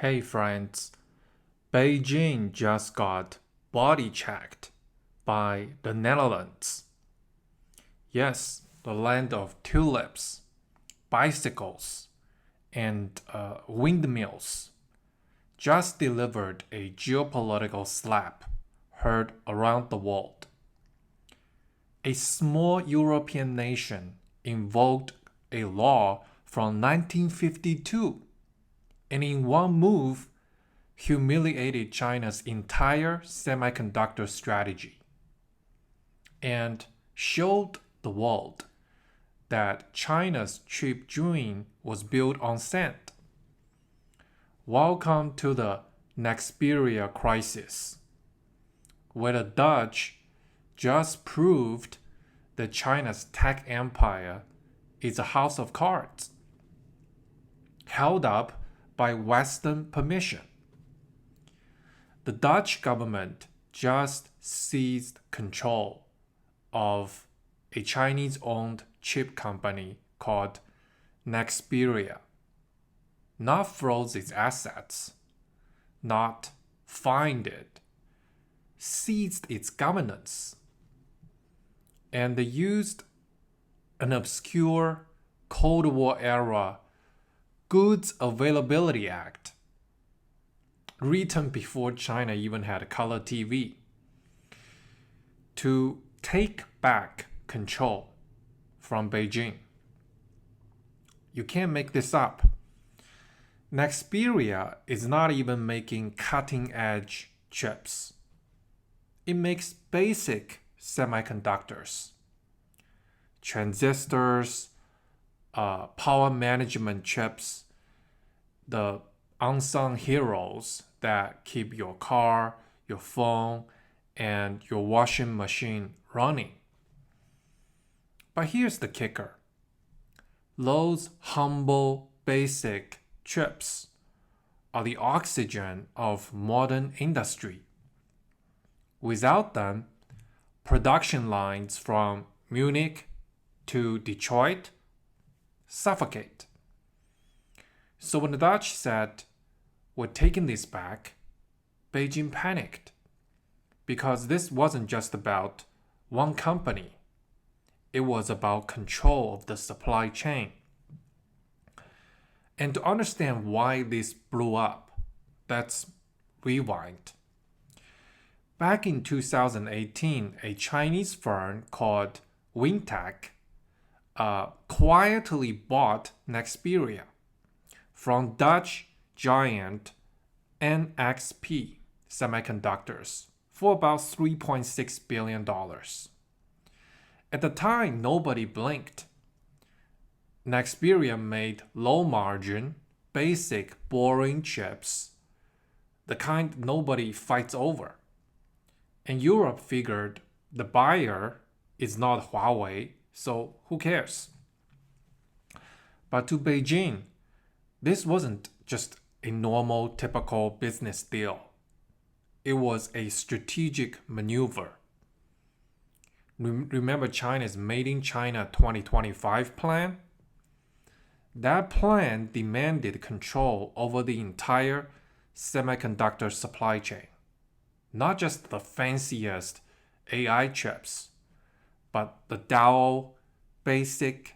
Hey friends, Beijing just got body checked by the Netherlands. Yes, the land of tulips, bicycles, and windmills just delivered a geopolitical slap heard around the world. A small European nation invoked a law from 1952 and in one move humiliated China's entire semiconductor strategy and showed the world that China's cheap dream was built on sand. Welcome to the Nexperia crisis, where the Dutch just proved that China's tech empire is a house of cards, held up by Western permission. The Dutch government just seized control of a Chinese-owned chip company called Nexperia, not froze its assets, not fined it, seized its governance, and they used an obscure Cold War era Goods Availability Act written before China even had a color TV, to take back control from Beijing. You can't make this up. Nexperia is not even making cutting-edge chips. It makes basic semiconductors, transistors, power management chips, the unsung heroes that keep your car, your phone, and your washing machine running. But here's the kicker. Those humble, basic chips are the oxygen of modern industry. Without them, production lines from Munich to Detroit suffocate. So when the Dutch said, "We're taking this back," Beijing panicked, because this wasn't just about one company. It was about control of the supply chain. And to understand why this blew up, let's rewind. Back in 2018, a Chinese firm called Wintech quietly bought Nexperia from Dutch giant NXP Semiconductors for about $3.6 billion. At the time, nobody blinked. Nexperia made low-margin, basic, boring chips, the kind nobody fights over. And Europe figured the buyer is not Huawei, so who cares? But to Beijing, this wasn't just a normal, typical business deal. It was a strategic maneuver. Remember China's Made in China 2025 plan? That plan demanded control over the entire semiconductor supply chain. Not just the fanciest AI chips, but the Dow basic,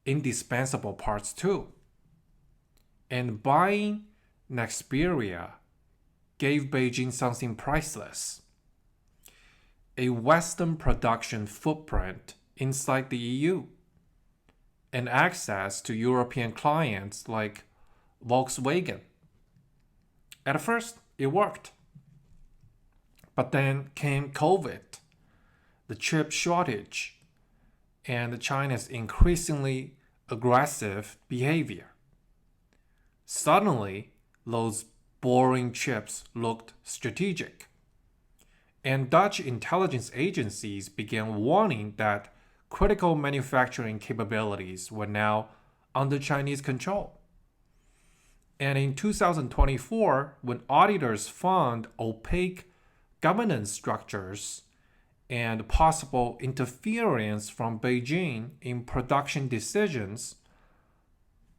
indispensable parts too. And buying Nexperia gave Beijing something priceless: a Western production footprint inside the EU, and access to European clients like Volkswagen. At first, it worked. But then came COVID, the chip shortage, and China's increasingly aggressive behavior. Suddenly, those boring chips looked strategic. And Dutch intelligence agencies began warning that critical manufacturing capabilities were now under Chinese control. And in 2024, when auditors found opaque governance structures and possible interference from Beijing in production decisions,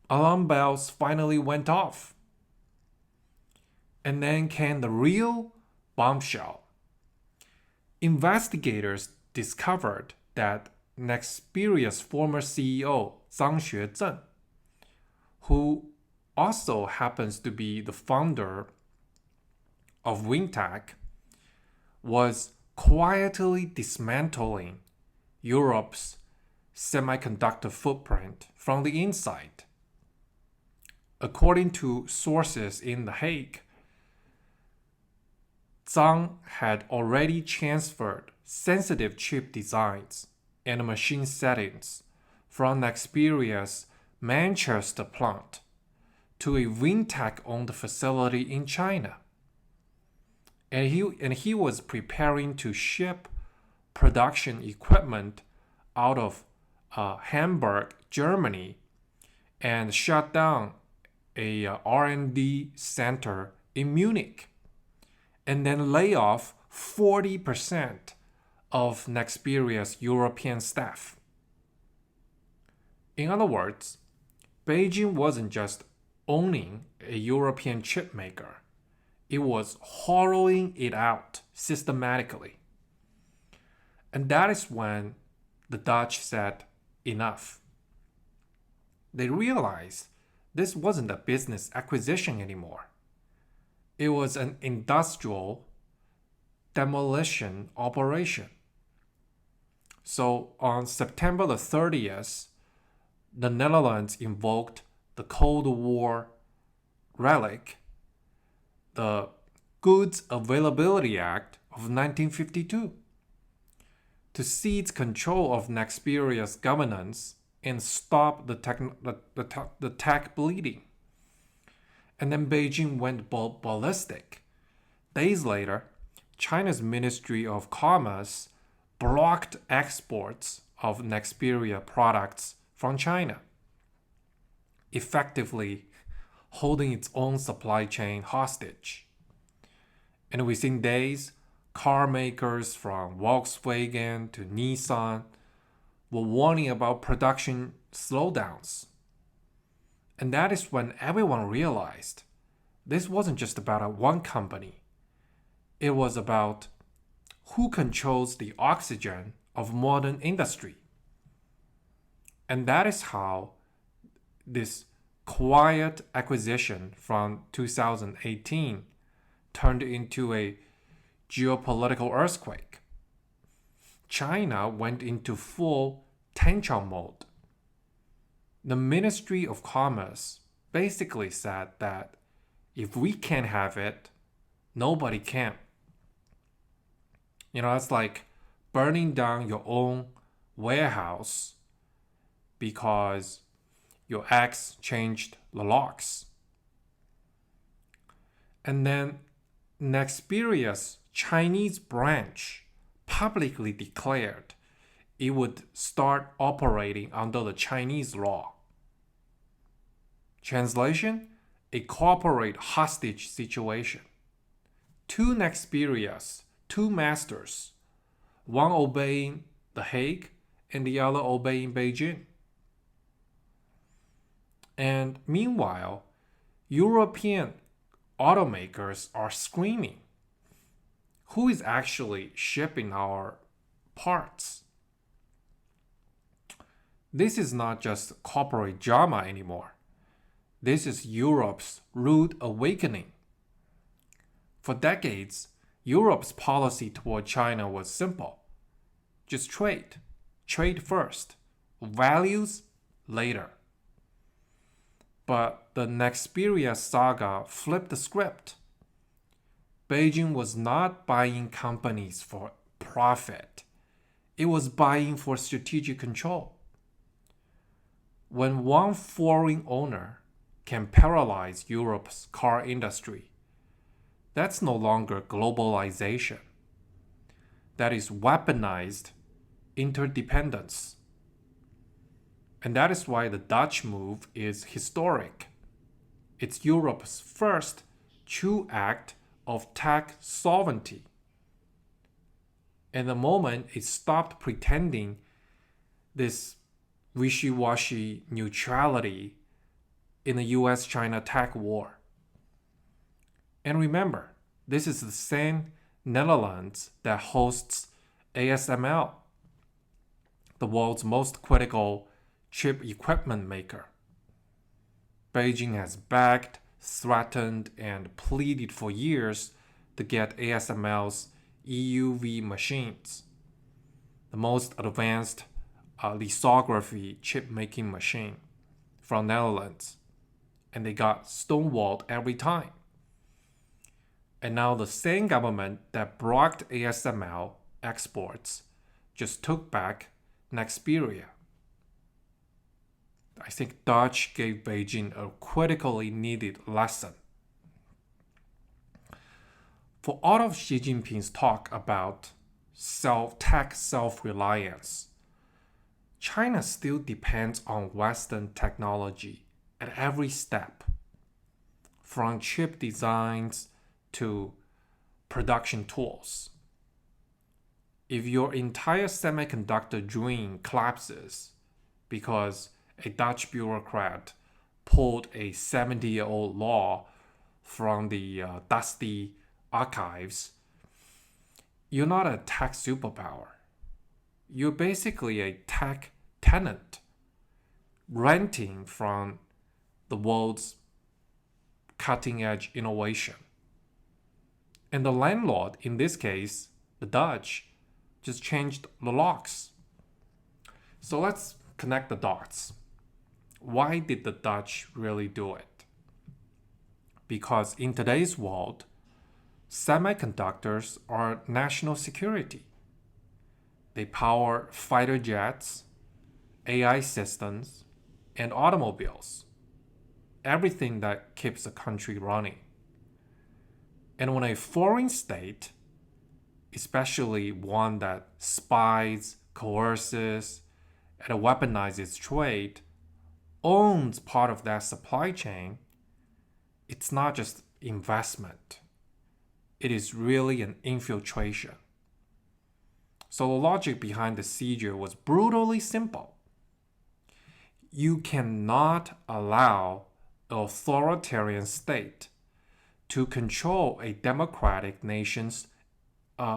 alarm bells finally went off. And then came the real bombshell. Investigators discovered that Nexperia's former CEO, Zhang Xuezhen, who also happens to be the founder of WinTech, was quietly dismantling Europe's semiconductor footprint from the inside. According to sources in The Hague, Zhang had already transferred sensitive chip designs and machine settings from Nexperia's Manchester plant to a WinTech-owned facility in China. And he was preparing to ship production equipment out of Hamburg, Germany, and shut down a R&D center in Munich, and then lay off 40% of Nexperia's European staff. In other words, Beijing wasn't just owning a European chip maker, it was hollowing it out systematically. And that is when the Dutch said enough. They realized this wasn't a business acquisition anymore. It was an industrial demolition operation. So on September the 30th, the Netherlands invoked the Cold War relic, the Goods Availability Act of 1952, to seize control of Nexperia's governance and stop the tech bleeding. And then Beijing went ballistic. Days later, China's Ministry of Commerce blocked exports of Nexperia products from China, effectively holding its own supply chain hostage. And within days, car makers from Volkswagen to Nissan were warning about production slowdowns. And that is when everyone realized this wasn't just about one company. It was about who controls the oxygen of modern industry. And that is how this quiet acquisition from 2018 turned into a geopolitical earthquake. China went into full tantrum mode. The Ministry of Commerce basically said that if we can't have it, nobody can. It's like burning down your own warehouse because your ex changed the locks. And then Nexperia's Chinese branch publicly declared it would start operating under the Chinese law. Translation: a corporate hostage situation. Two Nexperias, two masters, one obeying The Hague and the other obeying Beijing. And meanwhile, European automakers are screaming, who is actually shipping our parts? This is not just corporate drama anymore. This is Europe's rude awakening. For decades, Europe's policy toward China was simple. Just trade. Trade first. Values later. But the Nexperia saga flipped the script. Beijing was not buying companies for profit. It was buying for strategic control. When one foreign owner can paralyze Europe's car industry, that's no longer globalization. That is weaponized interdependence. And that is why the Dutch move is historic. It's Europe's first true act of tech sovereignty. And the moment it stopped pretending this wishy-washy neutrality in the US-China tech war. And remember, this is the same Netherlands that hosts ASML, the world's most critical chip equipment maker. Beijing has begged, threatened, and pleaded for years to get ASML's EUV machines, the most advanced lithography chip making machine from Netherlands, and they got stonewalled every time. And now the same government that blocked ASML exports just took back Nexperia. I think Dutch gave Beijing a critically needed lesson. For all of Xi Jinping's talk about tech self-reliance, China still depends on Western technology at every step, from chip designs to production tools. If your entire semiconductor dream collapses because a Dutch bureaucrat pulled a 70-year-old law from the dusty archives, you're not a tech superpower. You're basically a tech tenant renting from the world's cutting edge innovation. And the landlord, in this case, the Dutch, just changed the locks. So let's connect the dots. Why did the Dutch really do it? Because in today's world, semiconductors are national security. They power fighter jets, AI systems, and automobiles. Everything that keeps a country running. And when a foreign state, especially one that spies, coerces, and weaponizes trade, owns part of that supply chain, it's not just investment. It is really an infiltration. So the logic behind the seizure was brutally simple. You cannot allow an authoritarian state to control a democratic nation's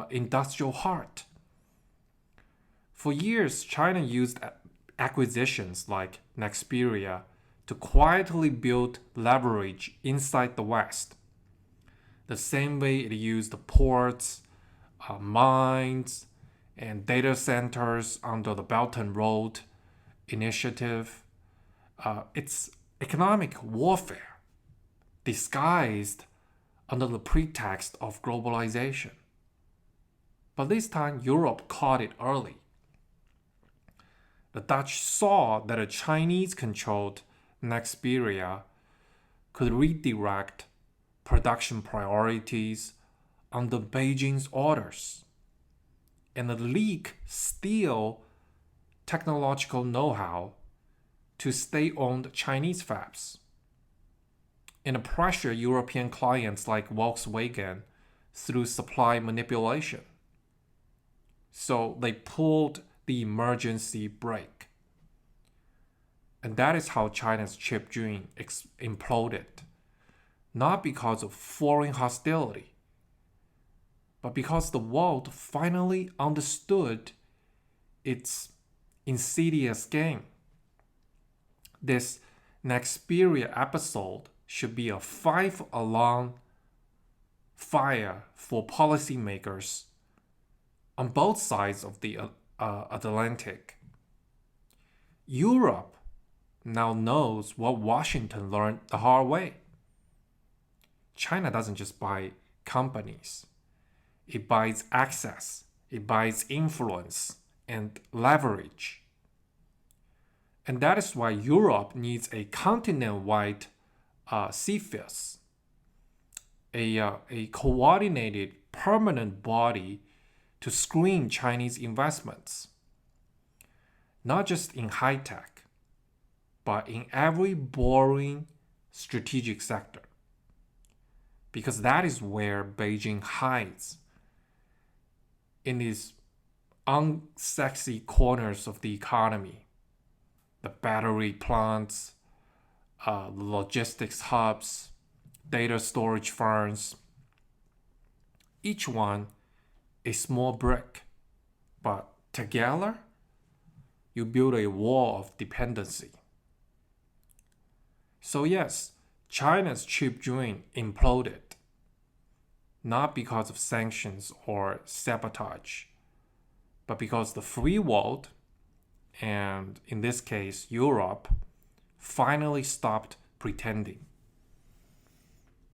industrial heart. For years, China used acquisitions like Nexperia to quietly build leverage inside the West, the same way it used ports, mines, and data centers under the Belt and Road Initiative. It's economic warfare disguised under the pretext of globalization. But this time, Europe caught it early. The Dutch saw that a Chinese-controlled Nexperia could redirect production priorities under Beijing's orders and steal technological know-how to state-owned Chinese fabs and pressure European clients like Volkswagen through supply manipulation. So they pulled the emergency brake. And that is how China's chip dream imploded. Not because of foreign hostility, but because the world finally understood its insidious game. This Nexperia episode should be a 5-alarm fire for policymakers on both sides of the Atlantic. Europe now knows what Washington learned the hard way. China doesn't just buy companies. It buys access, it buys influence and leverage. And that is why Europe needs a continent-wide CFIUS, a coordinated permanent body to screen Chinese investments, not just in high tech, but in every boring strategic sector. Because that is where Beijing hides, in these unsexy corners of the economy. The battery plants, logistics hubs, data storage farms, each one a small brick, but together you build a wall of dependency. So yes, China's chip dream imploded, not because of sanctions or sabotage, but because the free world, and in this case Europe, finally stopped pretending.